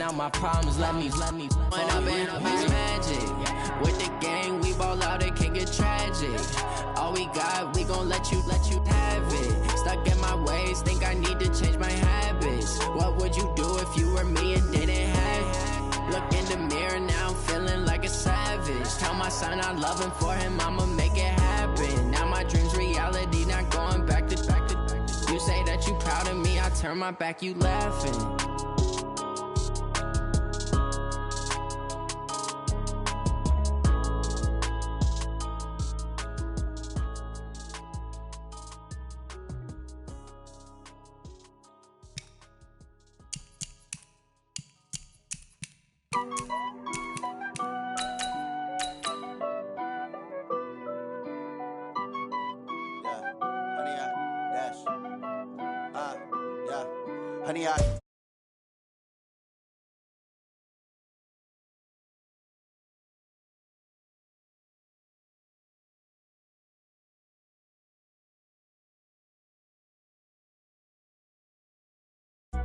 out my problems, let me. When I've been up is magic. With the gang, we ball out, it can get tragic. All we got, we gon' let you have it. Stuck in my ways, think I need to change my habits. What would you do if you were me and didn't have it? Look in the mirror, now I'm feeling like a savage. Tell my son I love him, for him I'ma make it happen. Now my dream's reality, not going back to. You say that you proud of me, I turn my back, you laughing. Honey,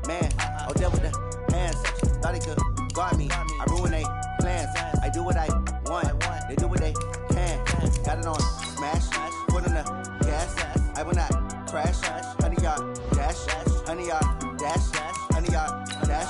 man, oh, there with the hands. Thought he could guard me. I ruin they plans. I do what I want. They do what they can. Got it on smash. Foot on the gas. I will not crash. Honey, y'all dash. Honey, y'all dash. Honey, y'all dash.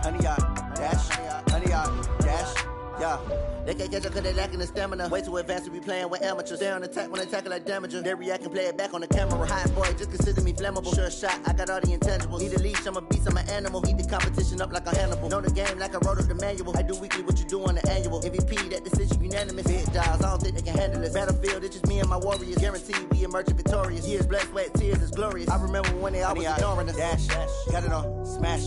Honey, y'all dash. Honey, y'all dash. Yeah. They can't catch up cause they lacking the stamina. Way too advanced to be playing with amateurs. Stay on attack when they tackle like damager. They react and play it back on the camera. Hot boy, just consider me flammable. Sure shot, I got all the intangibles. Need a leash, I'm a beast, I'm an animal. Eat the competition up like a Hannibal. Know the game like I wrote up the manual. I do weekly what you do on the annual. MVP, that decision unanimous. Big dials, I don't think they can handle it. Battlefield, it's just me and my warriors. Guaranteed we emerge victorious. Years, blood, sweat, tears is glorious. I remember when they always ignoring us. Dash, got it on smash.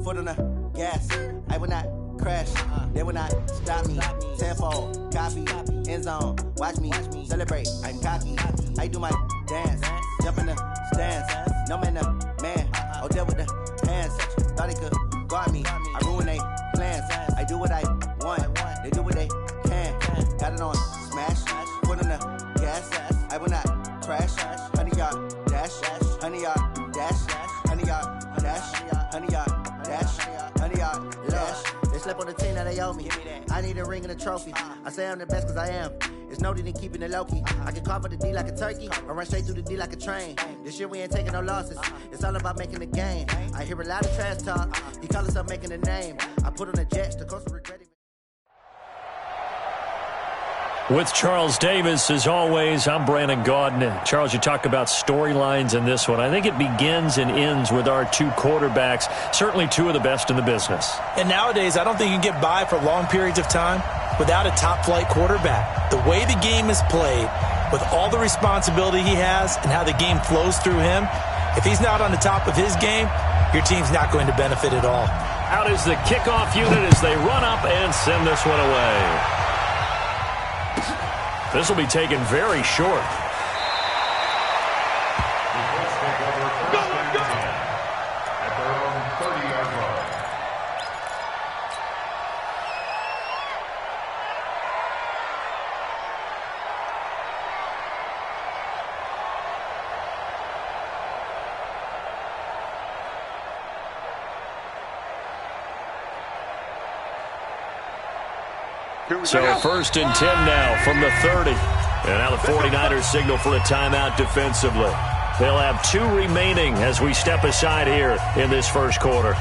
Foot on the gas. I will not crash. They will not stop me. Tenfold, copy, end zone. Watch me celebrate. I'm cocky. I do my dance. Jump in the stands. No man, the man. Oh, there with the hands. Thought he could guard me. I ruin they plans. I do what I want. They do what they can. Got it on smash. Foot on the gas. I will not crash. Honey, y'all dash. Honey, y'all dash. Honey, y'all dash. Honey, y'all dash. Honey, y'all dash. They slept on the team that they owe me. I need a ring and a trophy. I say I'm the best cause I am. It's no need in keeping it low-key. I can carve up the D like a turkey or run straight through the D like a train. This year we ain't taking no losses. It's all about making the game. I hear a lot of trash talk. He call himself making a name. I put on the Jets. The coach regret it. With Charles Davis, as always, I'm Brandon Gaudin. Charles, you talk about storylines in this one. I think it begins and ends with our two quarterbacks, certainly two of the best in the business. And nowadays, I don't think you can get by for long periods of time without a top-flight quarterback. The way the game is played, with all the responsibility he has and how the game flows through him, if he's not on the top of his game, your team's not going to benefit at all. Out is the kickoff unit as they run up and send this one away. This will be taken very short. So 1st and 10 now from the 30. And now the 49ers signal for a timeout defensively. They'll have 2 remaining as we step aside here in this first quarter.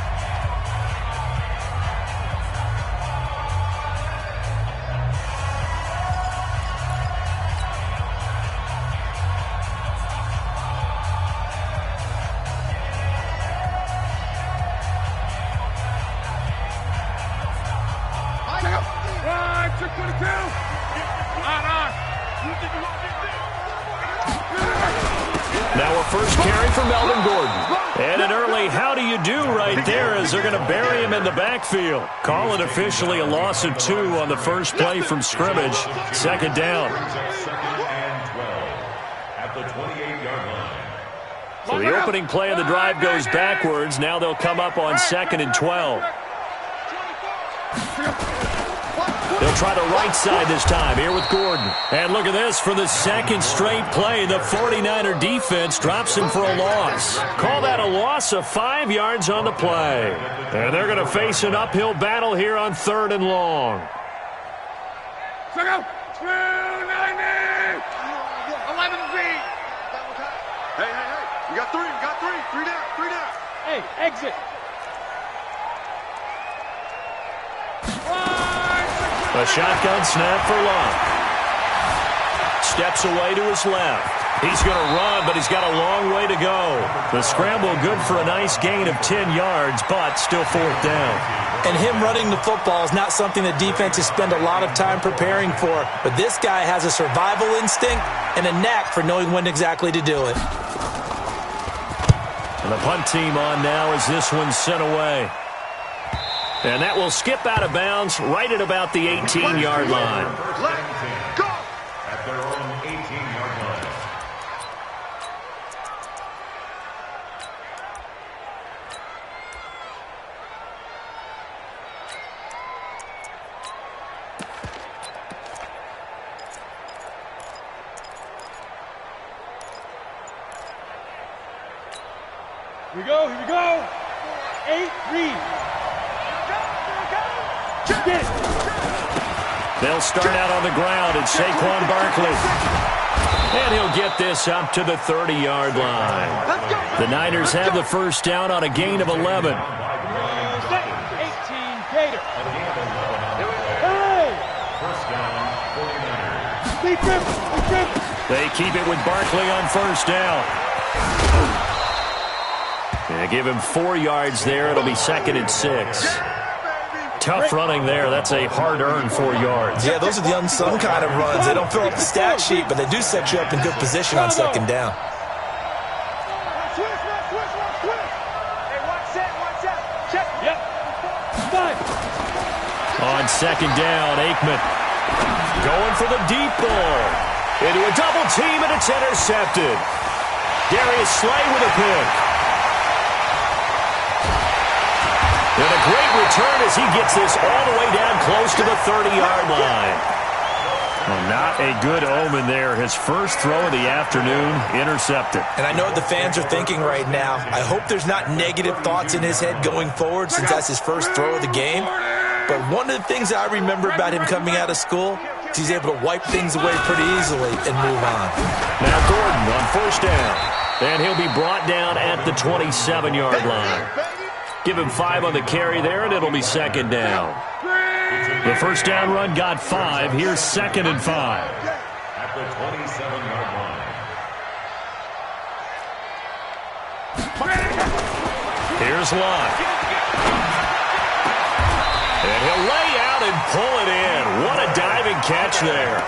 Now a first carry for Melvin Gordon. And an early how do you do right there as they're going to bury him in the backfield. Call it officially a loss of 2 on the first play from scrimmage. Second down. So the opening play of the drive goes backwards. Now they'll come up on 2nd and 12. They'll They'll try the right side this time here with Gordon. And look at this. For the second straight play, the 49er defense drops him for a loss. Call that a loss of 5 yards on the play. And they're going to face an uphill battle here on 3rd and long. Check out. 290. 11 feet. Hey. You got 3. You got 3. 3 down. 3 down. Hey, exit. A shotgun snap for Locke. Steps away to his left. He's going to run, but he's got a long way to go. The scramble good for a nice gain of 10 yards, but still 4th down. And him running the football is not something that defenses spend a lot of time preparing for. But this guy has a survival instinct and a knack for knowing when exactly to do it. And the punt team on now as this one's sent away. And that will skip out of bounds right at about the 18-yard line. Let go. At their own 18-yard line. Here we go. 8, read. Get it. They'll start out on the ground at Saquon Barkley. And he'll get this up to the 30-yard line. The Niners have the first down on a gain of 11. 18, Gator. Hey! First down, 49ers. They keep it with Barkley on first down. They give him 4 yards there. It'll be 2nd and 6. Tough running there. That's a hard-earned 4 yards. Yeah, those are the unsung kind of runs. They don't fill up the stat sheet, but they do set you up in good position on 2nd down. Switch. Hey, watch that. Check. Yep. 5. On 2nd down, Aikman going for the deep ball. Into a double team, and it's intercepted. Darius Slay with a pick. And a great return as he gets this all the way down close to the 30-yard line. Well, not a good omen there. His first throw of the afternoon intercepted. And I know what the fans are thinking right now. I hope there's not negative thoughts in his head going forward since that's his first throw of the game. But one of the things I remember about him coming out of school is he's able to wipe things away pretty easily and move on. Now Gordon on first down. And he'll be brought down at the 27-yard line. Give him 5 on the carry there, and it'll be 2nd down. The first down run got 5. Here's 2nd and 5. At the 27-yard line. Here's Locke. And he'll lay out and pull it in. What a diving catch there.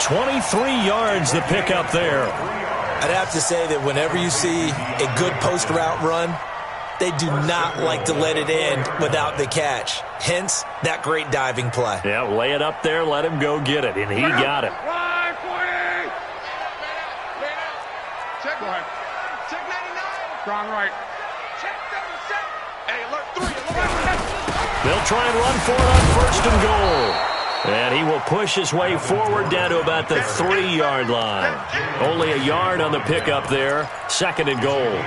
23 yards the pickup there. I'd have to say that whenever you see a good post route run, they do not like to let it end without the catch. Hence, that great diving play. Yeah, lay it up there, let him go get it, and he got it. Right, 40. Check right. Check 99. Strong right. Check 37. Hey, alert 3. They'll try and run for it on 1st and goal. And he will push his way forward down to about the 3-yard line. Only a yard on the pickup there. 2nd and goal.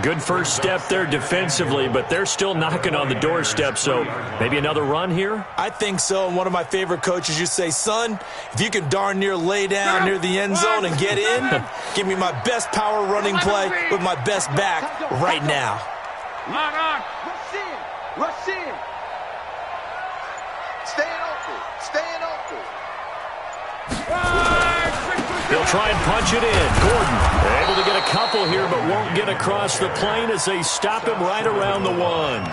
Good first step there defensively, but they're still knocking on the doorstep, so maybe another run here? I think so, and one of my favorite coaches used to say, son, if you can darn near lay down near the end zone and get in, give me my best power running play with my best back right now. On. Rush in. Staying open. They'll try and punch it in. Gordon able to get a couple here, but won't get across the plane as they stop him right around the 1.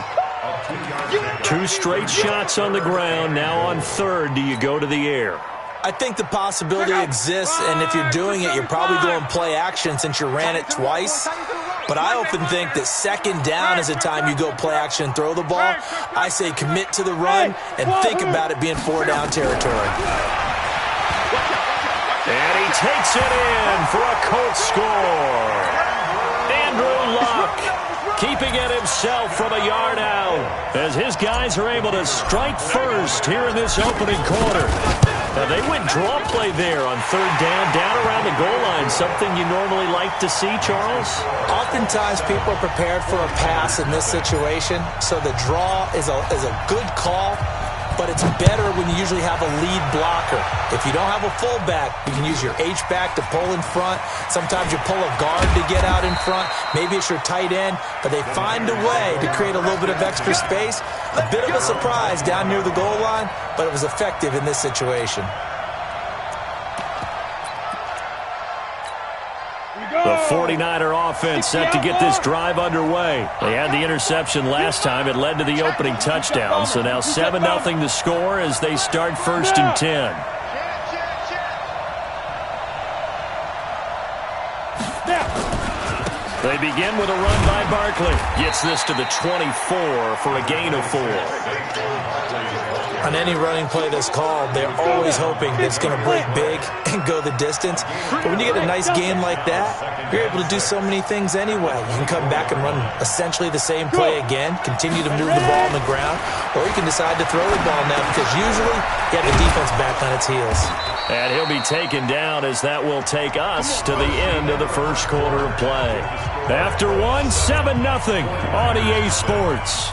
2 straight shots on the ground. Now on 3rd, do you go to the air? I think the possibility exists, and if you're doing it, you're probably going play action since you ran it twice. But I often think that 2nd down is the time you go play action and throw the ball. I say commit to the run and think about it being 4-down territory. And he takes it in for a Colts score. And Andrew Luck keeping it himself from a yard out as his guys are able to strike first here in this opening quarter. Now, they went draw play there on third down around the goal line. Something you normally like to see, Charles? Oftentimes, people are prepared for a pass in this situation, so the draw is a good call, but it's better when you usually have a lead blocker. If you don't have a fullback, you can use your H-back to pull in front. Sometimes you pull a guard to get out in front. Maybe it's your tight end, but they find a way to create a little bit of extra space. A bit of a surprise down near the goal line, but it was effective in this situation. The 49er offense set to get this drive underway. They had the interception last time. It led to the opening touchdown. So now 7-0 to score as they start 1st and 10. They begin with a run by Barkley. Gets this to the 24 for a gain of 4. On any running play that's called, they're always hoping that it's going to break big and go the distance. But when you get a nice game like that, you're able to do so many things anyway. You can come back and run essentially the same play again, continue to move the ball on the ground, or you can decide to throw the ball now because usually you have the defense back on its heels. And he'll be taken down as that will take us to the end of the first quarter of play. After 7-0 on EA Sports.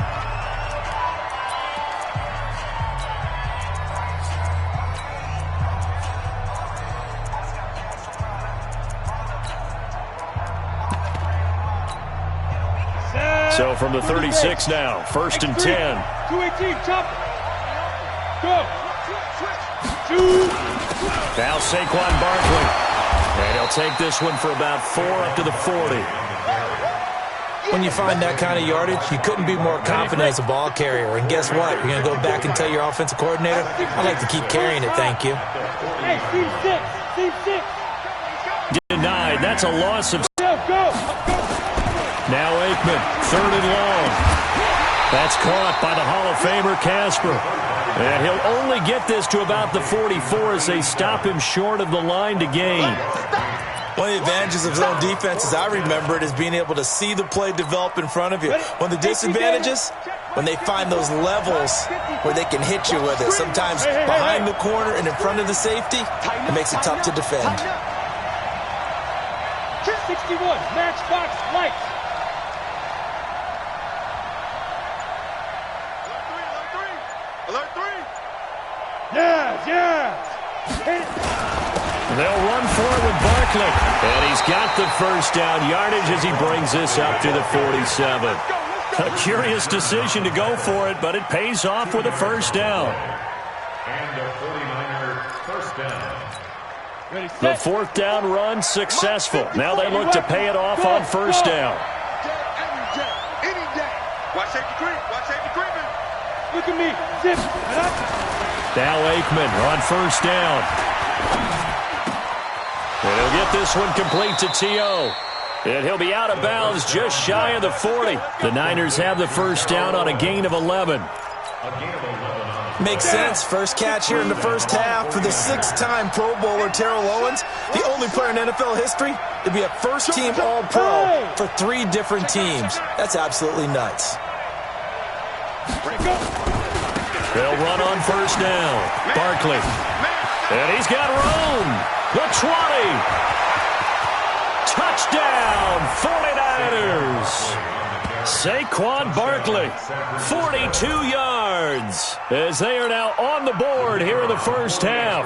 So from the 36 now, 1st and 10. 218, chop. Go. Now Saquon Barkley. And he'll take this one for about 4 up to the 40. When you find that kind of yardage, you couldn't be more confident as a ball carrier. And guess what? You're going to go back and tell your offensive coordinator, I'd like to keep carrying it, thank you. Hey, C6. Denied. That's a loss of... Go. Now Aikman, 3rd and long. That's caught by the Hall of Famer Casper. And he'll only get this to about the 44 as they stop him short of the line to gain. One of the advantages of zone defense, as I remember it, is being able to see the play develop in front of you. One of the disadvantages, when they find those levels where they can hit you with it, sometimes behind the corner and in front of the safety, it makes it tough to defend. 61, matchbox lights. Alert 3. Yeah. They'll run for it with Barkley. And he's got the first down yardage as he brings this up to the 47. A curious decision to go for it, but it pays off with a first down. And a 49er first down. The 4th down run successful. Now they look to pay it off on first down. Watch safety creeping. Look at me. Zip. Now Aikman on first down. And he'll get this one complete to T.O. And he'll be out of bounds just shy of the 40. The Niners have the first down on a gain of 11. Makes sense. First catch here in the first half for the 6-time Pro Bowler Terrell Owens, the only player in NFL history to be a first-team All-Pro for 3 different teams. That's absolutely nuts. They'll run on first down. Barkley. And he's got room. The 20. Touchdown, 49ers. Saquon Barkley, 42 yards, as they are now on the board here in the first half.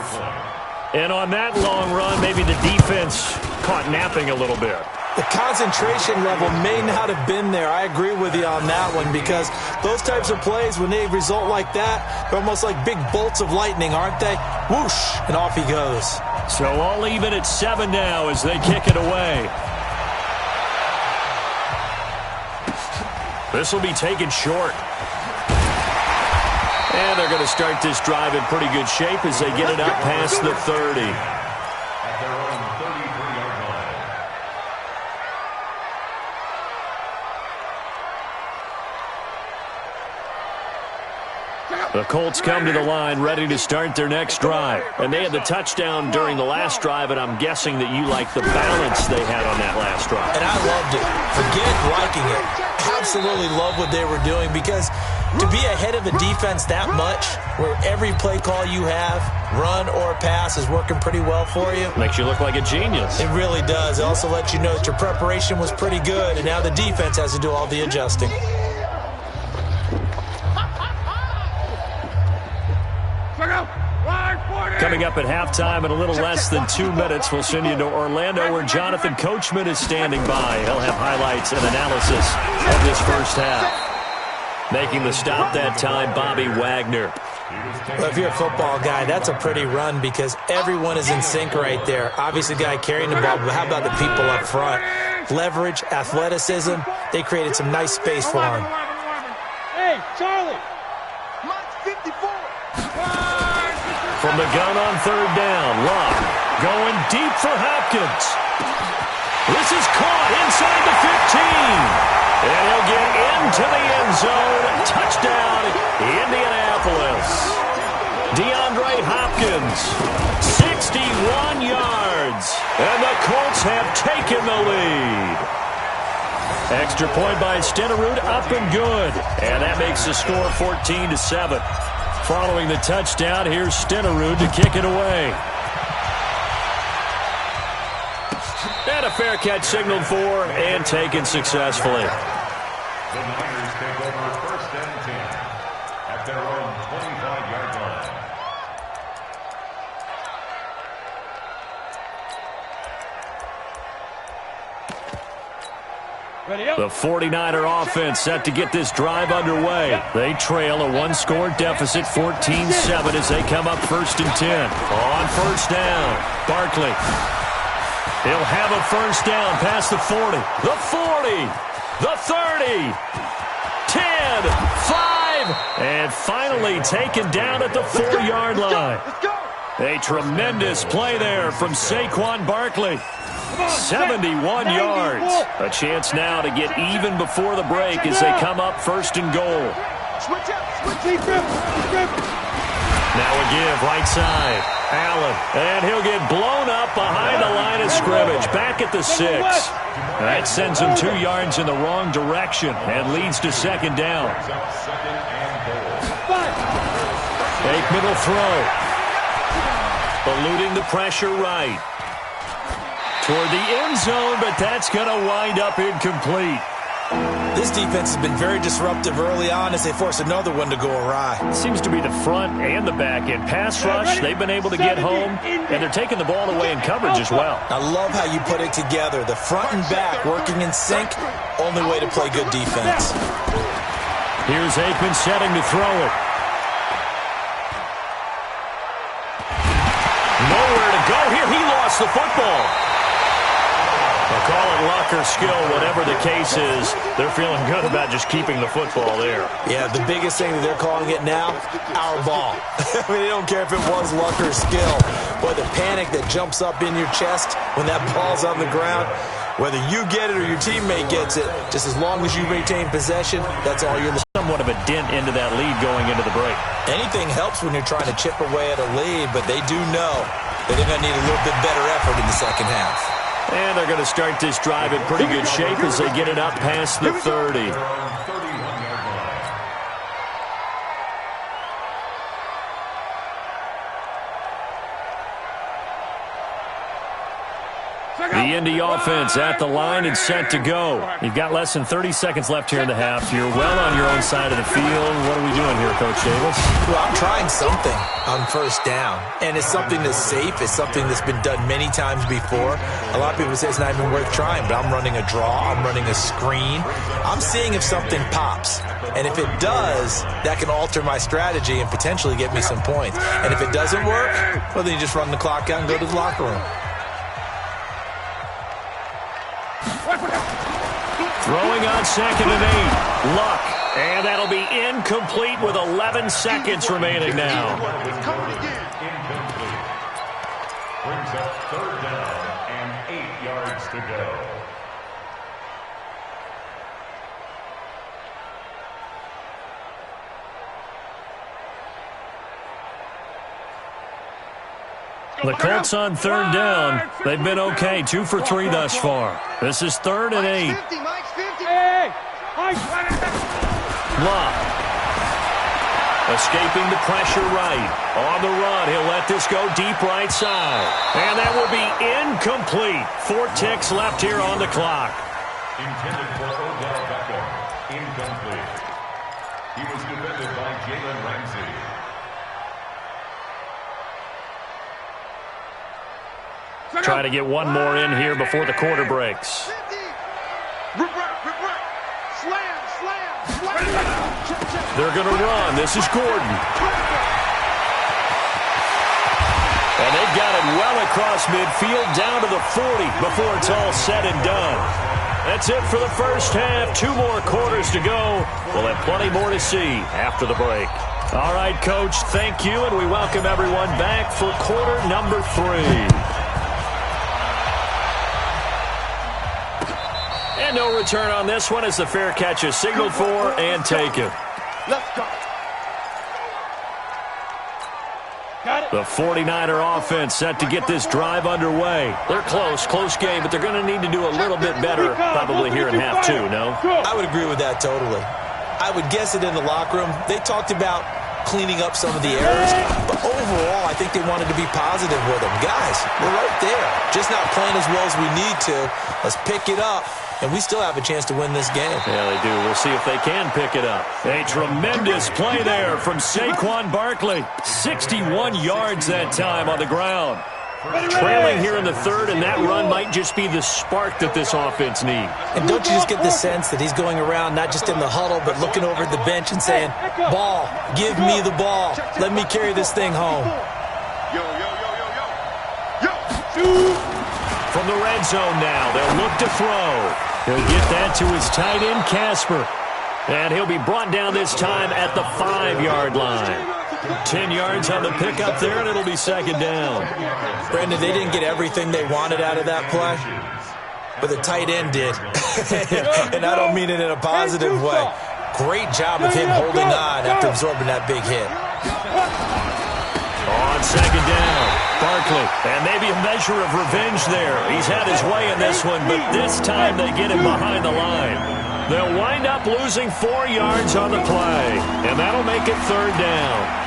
And on that long run, maybe the defense caught napping a little bit. The concentration level may not have been there. I agree with you on that one because those types of plays, when they result like that, they're almost like big bolts of lightning, aren't they? Whoosh, and off he goes. So all even at 7 now as they kick it away. This will be taken short. And they're going to start this drive in pretty good shape as they get it up past the 30. At their own 33-yard line. The Colts come to the line ready to start their next drive. And they had the touchdown during the last drive, and I'm guessing that you like the balance they had on that last drive. And I loved it. Forget liking it. Absolutely love what they were doing, because to be ahead of a defense that much, where every play call you have, run or pass, is working pretty well for you. Makes you look like a genius. It really does. It also lets you know that your preparation was pretty good, and now the defense has to do all the adjusting. Coming up at halftime in a little less than 2 minutes, we'll send you to Orlando, where Jonathan Coachman is standing by. He'll have highlights and analysis of this first half. Making the stop that time, Bobby Wagner. Well, if you're a football guy, that's a pretty run, because everyone is in sync right there. Obviously, the guy carrying the ball, but how about the people up front? Leverage, athleticism, they created some nice space for him. Hey, Charlie! Mine's 54! From the gun on third down, Love going deep for Hopkins. This is caught inside the 15. And he'll get into the end zone. Touchdown, Indianapolis. DeAndre Hopkins, 61 yards. And the Colts have taken the lead. Extra point by Stenerud, up and good. And that makes the score 14-7. Following the touchdown, here's Stenerud to kick it away. And a fair catch signaled for and taken successfully. The Niners take over 1st and 10 at their own 25-yard line. The 49er offense set to get this drive underway. They trail a one-score deficit, 14-7, as they come up 1st and 10. On first down, Barkley. He'll have a first down past the 40. The 40. The 30. 10. 5. And finally taken down at the 4-yard line. A tremendous play there from Saquon Barkley. 71 yards. A chance now to get even before the break as they come up 1st and goal. Now a give, right side. Allen, and he'll get blown up behind the line of scrimmage. Back at the 6. That sends him 2 yards in the wrong direction and leads to 2nd down. Aikman will throw. Eluding the pressure right. Toward the end zone, but that's going to wind up incomplete. This defense has been very disruptive early on as they force another one to go awry. Seems to be the front and the back end. Pass rush, they've been able to get home, and they're taking the ball away in coverage as well. I love how you put it together. The front and back working in sync, only way to play good defense. Here's Aikman setting to throw it. Nowhere to go here. He lost the football. They'll call it luck or skill, whatever the case is. They're feeling good about just keeping the football there. Yeah, the biggest thing that they're calling it now, our ball. I mean, they don't care if it was luck or skill. Boy, the panic that jumps up in your chest when that ball's on the ground, whether you get it or your teammate gets it, just as long as you retain possession, that's all you're looking for. Somewhat of a dent into that lead going into the break. Anything helps when you're trying to chip away at a lead, but they do know that they're going to need a little bit better effort in the second half. And they're going to start this drive in pretty good shape as they get it up past the 30. The Indy offense at the line and set to go. You've got less than 30 seconds left here in the half. You're well on your own side of the field. What are we doing here, Coach Davis? Well, I'm trying something on first down. And it's something that's safe. It's something that's been done many times before. A lot of people say it's not even worth trying, but I'm running a draw. I'm running a screen. I'm seeing if something pops. And if it does, that can alter my strategy and potentially get me some points. And if it doesn't work, well, then you just run the clock out and go to the locker room. Throwing on 2nd and 8. Luck. And that'll be incomplete with 11 seconds remaining now. Brings up 3rd down and 8 yards to go. The Colts on third down. They've been okay, 2 for 3 thus far. This is 3rd and 8. Love. Escaping the pressure right. On the run, he'll let this go deep right side. And that will be incomplete. 4 ticks left here on the clock. Intended for Odell Beckham. Incomplete. He was defended by Jalen Ramsey. Try to get one more in here before the quarter breaks. They're going to run. This is Gordon. And they've got it well across midfield down to the 40 before it's all said and done. That's it for the first half. 2 more quarters to go. We'll have plenty more to see after the break. All right, Coach, thank you, and we welcome everyone back for quarter number 3. And no return on this one as the fair catch is signaled for and taken. Let's go. The 49er offense set to get this drive underway. They're close game, but they're going to need to do a little bit better probably here in half 2, no? I would agree with that totally. I would guess it in the locker room. They talked about cleaning up some of the errors, but overall, I think they wanted to be positive with them. Guys, we're right there. Just not playing as well as we need to. Let's pick it up. And we still have a chance to win this game. Yeah, they do. We'll see if they can pick it up. A tremendous play there from Saquon Barkley. 61 yards that time on the ground. Trailing here in the 3rd, and that run might just be the spark that this offense needs. And don't you just get the sense that he's going around not just in the huddle, but looking over at the bench and saying, ball, give me the ball. Let me carry this thing home. Yo. Yo. From the red zone now, they'll look to throw. He'll get that to his tight end, Casper. And he'll be brought down this time at the 5-yard line. 10 yards on the pickup there, and it'll be 2nd down. Brandon, they didn't get everything they wanted out of that play, but the tight end did. And I don't mean it in a positive way. Great job of him holding on after absorbing that big hit. On 2nd down, Barkley, and maybe a measure of revenge there. He's had his way in this one, but this time they get him behind the line. They'll wind up losing 4 yards on the play, and that'll make it 3rd down.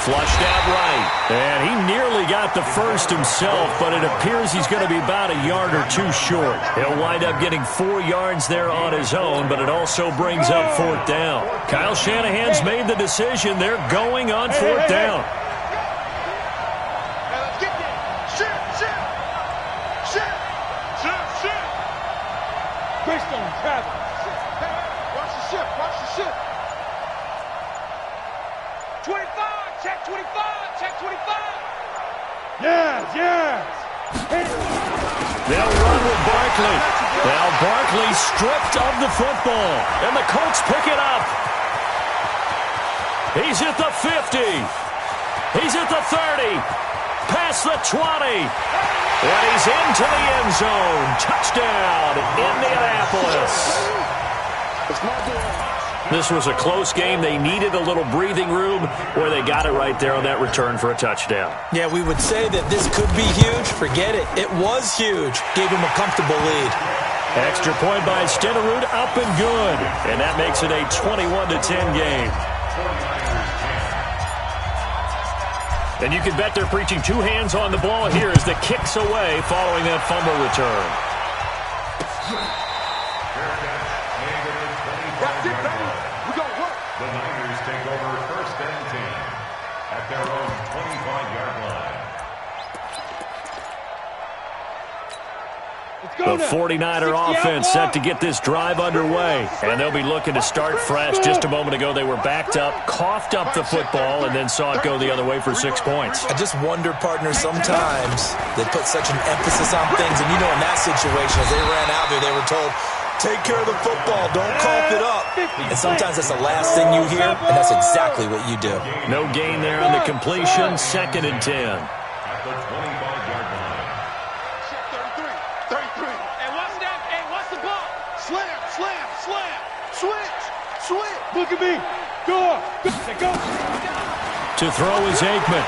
Flushed out right, and he nearly got the first himself, but it appears he's going to be about a yard or 2 short. He'll wind up getting 4 yards there on his own, but it also brings up 4th down. Kyle Shanahan's made the decision. They're going on 4th down. Greystone, travel. Watch the ship. Watch the ship. 25. Check 25. Check 25. Yes. They'll run with Barkley. Now Barkley stripped of the football, and the Colts pick it up. He's at the 50. He's at the 30. Past the 20. And he's into the end zone. Touchdown, Indianapolis. This was a close game. They needed a little breathing room, where they got it right there on that return for a touchdown. Yeah, we would say that this could be huge. Forget it. It was huge. Gave him a comfortable lead. Extra point by Stenerud, up and good. And that makes it a 21-10 game. And you can bet they're preaching 2 hands on the ball here as the kick's away following that fumble return. That's it, baby. We're going to work. The Niners take over 1st and 10 at their own 25-yard line. The 49er offense set to get this drive underway. And they'll be looking to start fresh. Just a moment ago, they were backed up, coughed up the football, and then saw it go the other way for 6 points. I just wonder, partner, sometimes they put such an emphasis on things. And, you know, in that situation, as they ran out there, they were told, take care of the football, don't cough it up. And sometimes that's the last thing you hear, and that's exactly what you do. No gain there on the completion, 2nd and 10. At the 25-yard line. 33. And what's that? Hey, what's the ball? Slam. Switch. Look at me. Go. To throw is Aikman.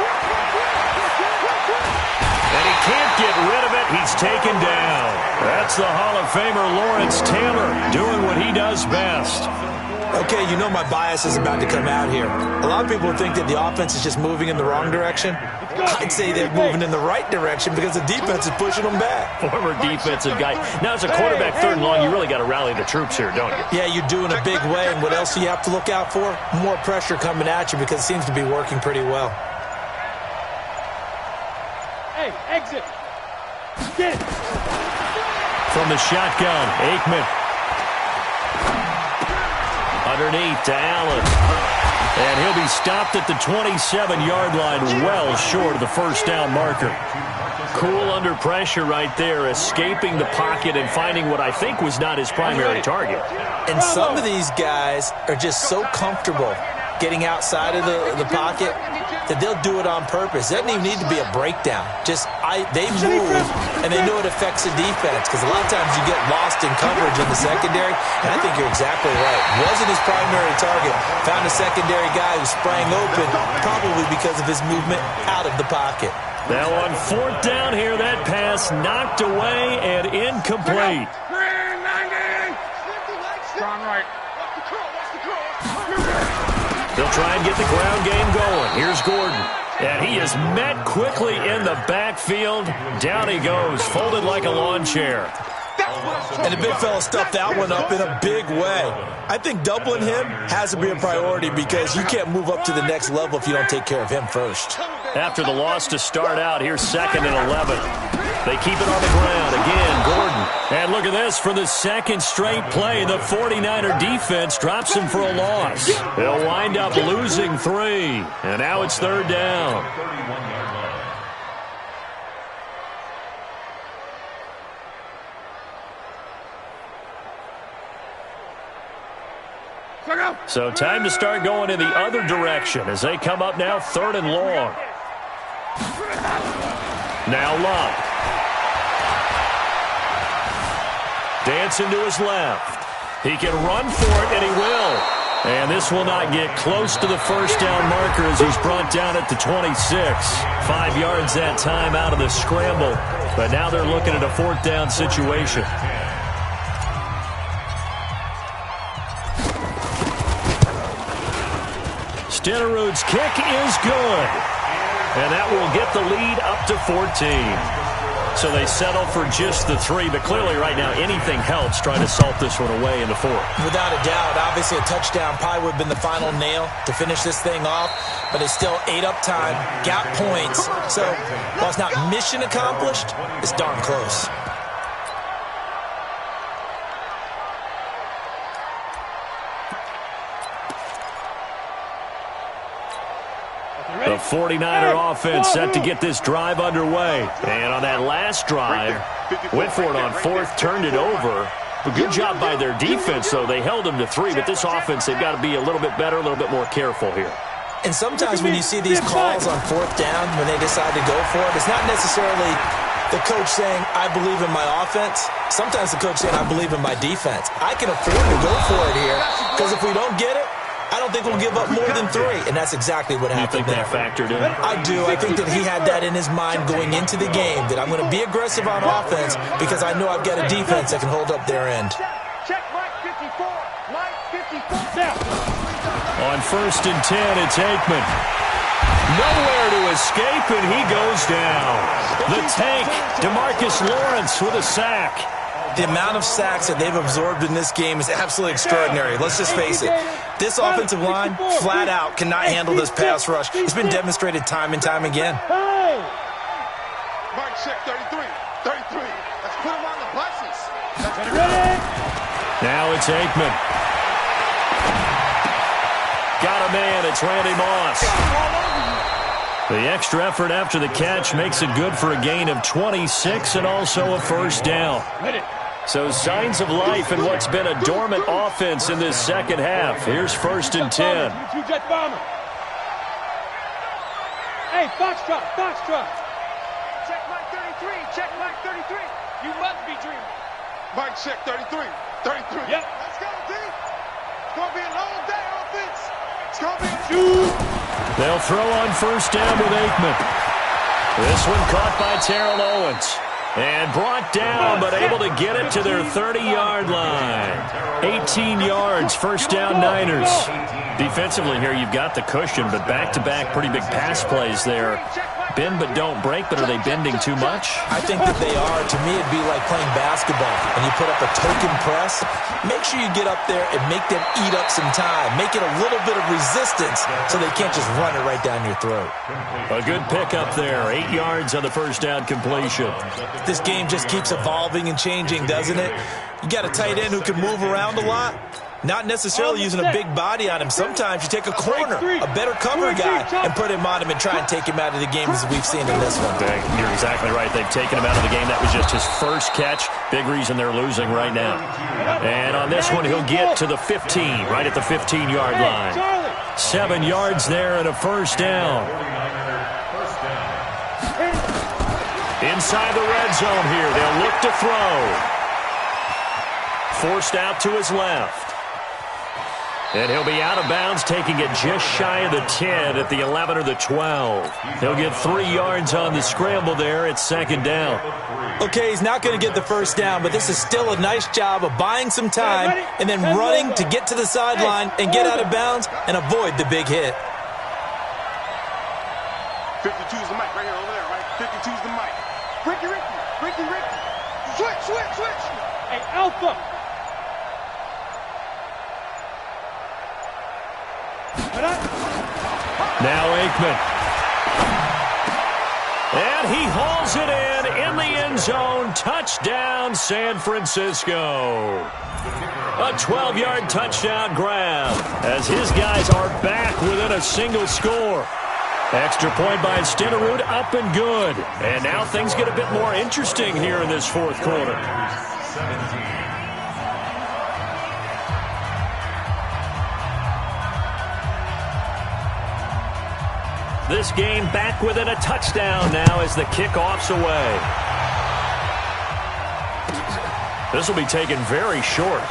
And he can't get rid of it. He's taken down. That's the Hall of Famer Lawrence Taylor doing what he does best. Okay, you know my bias is about to come out here. A lot of people think that the offense is just moving in the wrong direction. I'd say they're moving in the right direction because the defense is pushing them back. Former defensive guy. Now, as a quarterback, third and long, you really got to rally the troops here, don't you? Yeah, you do in a big way. And what else do you have to look out for? More pressure coming at you because it seems to be working pretty well. Hey, exit. Get it. From the shotgun, Aikman. Underneath to Allen. And he'll be stopped at the 27-yard line, well short of the first down marker. Cool under pressure right there, escaping the pocket and finding what I think was not his primary target. And some of these guys are just so comfortable getting outside of the pocket that they'll do it on purpose. It doesn't even need to be a breakdown. They move, and they know it affects the defense because a lot of times you get lost in coverage in the secondary, and I think you're exactly right. Wasn't his primary target. Found a secondary guy who sprang open, probably because of his movement out of the pocket. Now on fourth down here, that pass knocked away and incomplete. Strong right. They'll try and get the ground game going. Here's Gordon. And he is met quickly in the backfield. Down he goes, folded like a lawn chair. And the big fella stuffed that one up in a big way. I think doubling him has to be a priority because you can't move up to the next level if you don't take care of him first. After the loss to start out, here's 2nd and 11. They keep it on the ground. Again, Gordon. And look at this. For the second straight play, the 49er defense drops him for a loss. They'll wind up losing 3. And now it's 3rd down. So time to start going in the other direction as they come up now 3rd and long. Now Love. Dancing to his left. He can run for it, and he will. And this will not get close to the first down marker as he's brought down at the 26. 5 yards that time out of the scramble. But now they're looking at a 4th down situation. Stenerud's kick is good. And that will get the lead up to 14. So they settle for just the 3, but clearly right now anything helps trying to salt this one away in the 4th. Without a doubt, obviously a touchdown probably would have been the final nail to finish this thing off, but it's still 8 up time, got points. So while it's not mission accomplished, it's darn close. The 49er offense set to get this drive underway. And on that last drive, went for it on 4th, turned it over. A good job by their defense, though. They held them to 3, but this offense, they've got to be a little bit better, a little bit more careful here. And sometimes when you see these calls on 4th down, when they decide to go for it, it's not necessarily the coach saying, I believe in my offense. Sometimes the coach saying, I believe in my defense. I can afford to go for it here because if we don't get it, I don't think we'll give up more than 3, and that's exactly what happened there. You think that factored in? I do. I think that he had that in his mind going into the game, that I'm going to be aggressive on offense because I know I've got a defense that can hold up their end. Check Mike 54. Mike 54. On 1st and 10, it's Aikman. Nowhere to escape, and he goes down. The tank, DeMarcus Lawrence with a sack. The amount of sacks that they've absorbed in this game is absolutely extraordinary. Let's just face it. This offensive line, flat out, cannot handle this pass rush. It's been demonstrated time and time again. Mike, check 33. 33. Let's put him on the buses. Now it's Aikman. Got a man. It's Randy Moss. The extra effort after the catch makes it good for a gain of 26 and also a 1st down. So signs of life in what's been a dormant offense in this second half. Here's 1st and 10. Hey, Foxtrot, Foxtrot. Check Mike 33, check Mike 33. You must be dreaming. Mike, check 33. 33. Yep. Let's go, D. It's going to be a long day offense. It's going to be a They'll throw on 1st down with Aikman. This one caught by Terrell Owens. And brought down, but able to get it to their 30-yard line. 18 yards, first down Niners. Defensively here, you've got the cushion, but back-to-back pretty big pass plays there. Bend but don't break, but are they bending too much? I think that they are. To me, it'd be like playing basketball. When you put up a token press, make sure you get up there and make them eat up some time. Make it a little bit of resistance so they can't just run it right down your throat. A good pickup there. 8 yards on the first down completion. This game just keeps evolving and changing, doesn't it? You got a tight end who can move around a lot. Not necessarily using a big body on him. Sometimes you take a corner, a better cover guy, and put him on him and try and take him out of the game as we've seen in this one. You're exactly right. They've taken him out of the game. That was just his first catch. Big reason they're losing right now. And on this one, he'll get to the 15, right at the 15-yard line. 7 yards there and a first down. Inside the red zone here. They'll look to throw. Forced out to his left. And he'll be out of bounds, taking it just shy of the 10 at the 11 or the 12. He'll get 3 yards on the scramble there. It's second down. Okay, he's not going to get the first down, but this is still a nice job of buying some time and then running to get to the sideline and get out of bounds and avoid the big hit. 52's the mic right here, over there, right? 52's the mic. Ricky. Switch. Hey, Alpha. Now Aikman. And he hauls it in the end zone. Touchdown, San Francisco. A 12-yard touchdown grab as his guys are back within a single score. Extra point by Stenerud, up and good. And now things get a bit more interesting here in this fourth quarter. This game back within a touchdown now as the kickoff's away. This will be taken very short.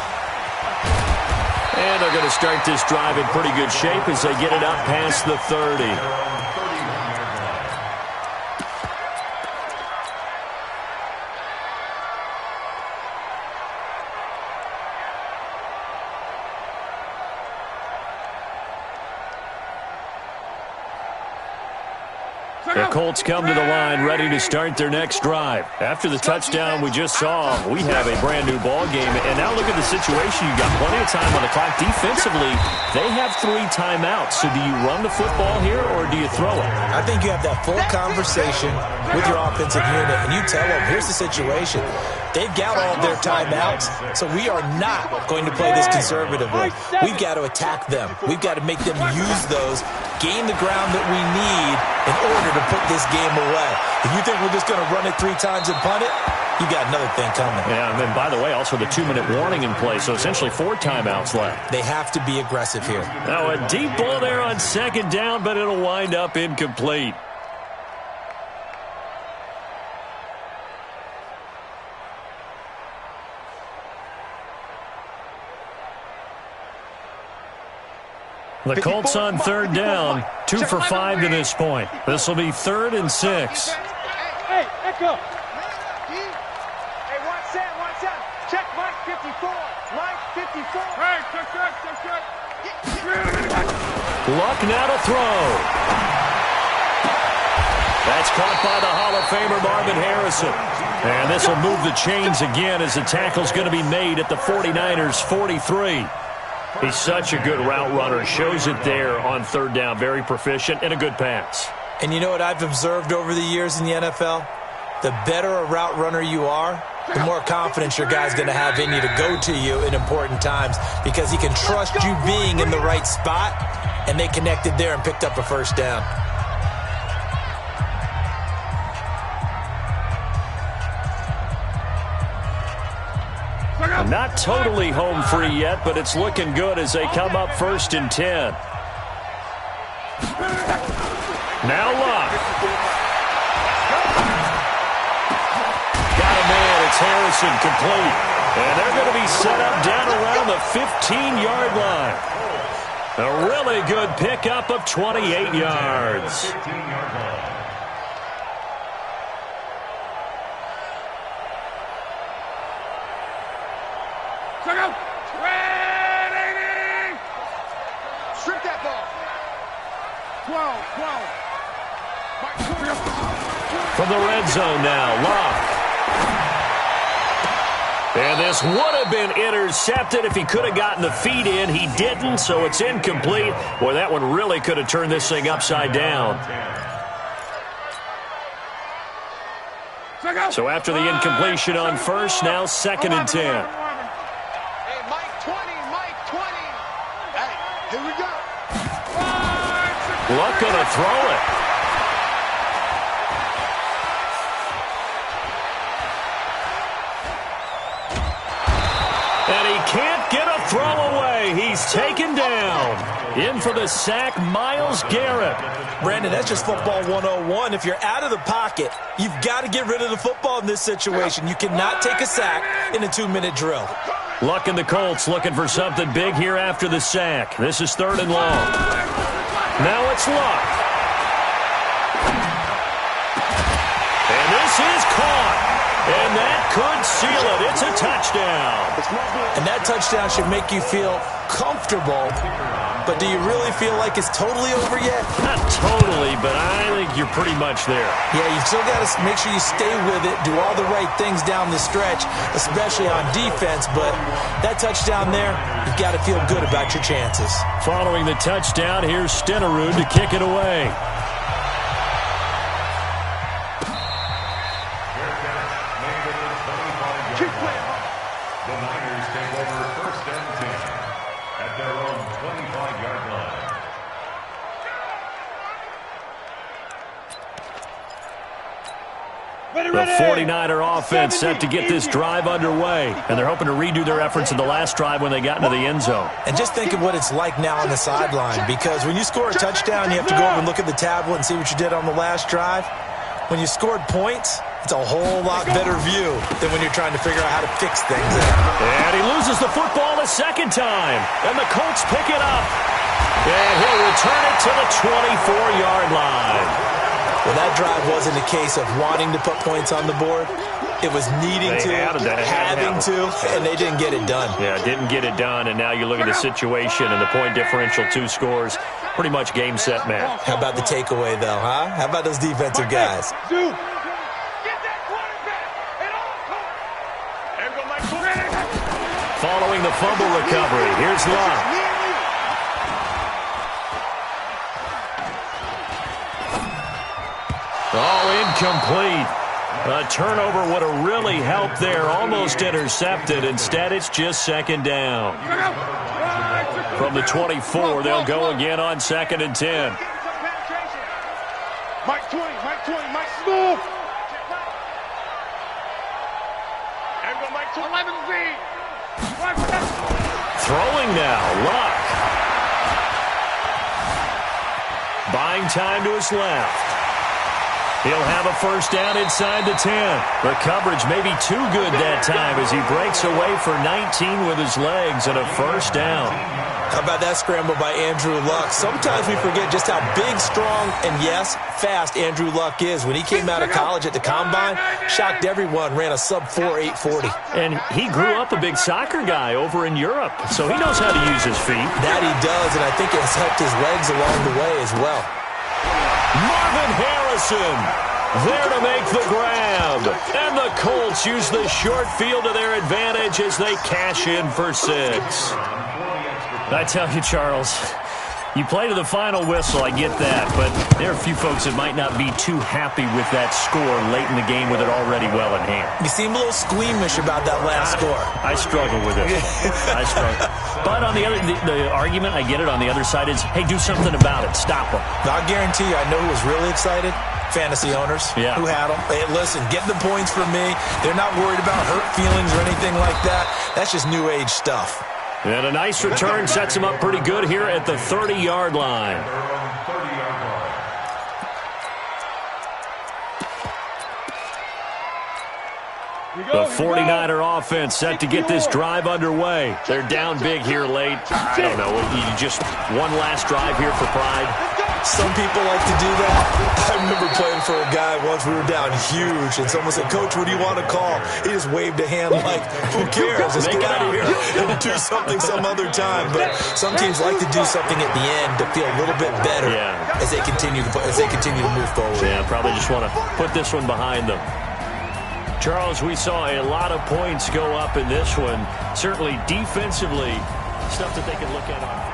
And they're going to start this drive in pretty good shape as they get it up past the 30. The Colts come to the line ready to start their next drive. After the touchdown we just saw, we have a brand new ball game. And now look at the situation. You've got plenty of time on the clock. Defensively, they have 3 timeouts. So do you run the football here or do you throw it? I think you have that full conversation with your offensive unit, and you tell them, here's the situation. They've got all of their timeouts, so we are not going to play this conservatively. We've got to attack them. We've got to make them use those, gain the ground that we need in order to put this game away. If you think we're just going to run it 3 times and punt it, you got another thing coming. Yeah, and then, by the way, also the 2-minute warning in play, so essentially 4 timeouts left. They have to be aggressive here. Now a deep ball there on second down, but it'll wind up incomplete. The Colts on third down, 2 for 5 to this point. This will be 3rd and 6. Hey, Echo. Hey, one set. Check Mike 54. Mike 54. Hey, check. Luck now to throw. That's caught by the Hall of Famer Marvin Harrison. And this will move the chains again as the tackle's going to be made at the 49ers 43. He's such a good route runner. Shows it there on third down. Very proficient and a good pass. And you know what I've observed over the years in the NFL? The better a route runner you are, the more confidence your guy's going to have in you to go to you in important times because he can trust you being in the right spot, and they connected there and picked up a first down. Not totally home free yet, but it's looking good as they come up 1st and 10. Now Luck. Got a man. It's Harrison complete. And they're going to be set up down around the 15-yard line. A really good pickup of 28 yards. From the red zone now, Luck. And this would have been intercepted if he could have gotten the feet in. He didn't, so it's incomplete. Boy, that one really could have turned this thing upside down. So after the incompletion on first, now 2nd and 10. Hey, Mike 20, Mike 20. Hey, here we go. Luck gonna throw it. And he can't get a throw away. He's taken down. In for the sack, Myles Garrett. Brandon, that's just football 101. If you're out of the pocket, you've got to get rid of the football in this situation. You cannot take a sack in a 2-minute drill. Luck and the Colts looking for something big here after the sack. This is 3rd and long. Now it's Luck. And this is caught. And that could seal it. It's a touchdown. And that touchdown should make you feel comfortable. But do you really feel like it's totally over yet? Not totally, but I think you're pretty much there. Yeah, you've still got to make sure you stay with it, do all the right things down the stretch, especially on defense. But that touchdown there, you've got to feel good about your chances. Following the touchdown, here's Stenerud to kick it away. The Niners take over 1st and 10 at their own 25-yard line. The 49er offense set to get this drive underway, and they're hoping to redo their efforts in the last drive when they got into the end zone. And just think of what it's like now on the sideline, because when you score a touchdown, you have to go over and look at the tablet and see what you did on the last drive. When you scored points, it's a whole lot better view than when you're trying to figure out how to fix things. And he loses the football a second time, and the Colts pick it up. And he'll return it to the 24-yard line. Well, that drive wasn't a case of wanting to put points on the board. It was needing to, having to, and they didn't get it done. Yeah, didn't get it done, and now you look at the situation and the point differential, 2 scores, pretty much game, set, match. How about the takeaway, though, huh? How about those defensive guys? Following the fumble recovery, here's Luck. All incomplete. A turnover would have really helped there. Almost intercepted. Instead, it's just 2nd down. From the 24, they'll go again on 2nd and 10. Mike 20, Mike 20, Mike smooth. And go Mike 20, 11 feet. Throwing now, Luck. Buying time to his left. He'll have a 1st down inside the 10. The coverage may be too good that time as he breaks away for 19 with his legs and a 1st down. How about that scramble by Andrew Luck? Sometimes we forget just how big, strong, and yes, fast Andrew Luck is. When he came out of college at the Combine, shocked everyone, ran a sub-4 840. And he grew up a big soccer guy over in Europe, so he knows how to use his feet. That he does, and I think it's helped his legs along the way as well. Marvin Harrison there to make the grab. And the Colts use the short field to their advantage as they cash in for 6. I tell you, Charles, you play to the final whistle, I get that, but there are a few folks that might not be too happy with that score late in the game with it already well in hand. You seem a little squeamish about that last score. I struggle with it. I struggle. But on the other, the argument, I get it, on the other side is, hey, do something about it. Stop them. I guarantee you, I know who was really excited. Fantasy owners who had them. Hey, listen, get the points from me. They're not worried about hurt feelings or anything like that. That's just new age stuff. And a nice return sets him up pretty good here at the 30-yard line. The 49er offense set to get this drive underway. They're down big here late. I don't know. You just one last drive here for pride. Some people like to do that. I remember playing for a guy once. We were down huge, and someone said, "Coach, what do you want to call?" He just waved a hand like, "Who cares? Let's get out of here and do something some other time." But some teams like to do something at the end to feel a little bit better as they continue to move forward. Yeah, probably just want to put this one behind them. Charles, we saw a lot of points go up in this one. Certainly defensively, stuff that they can look at on.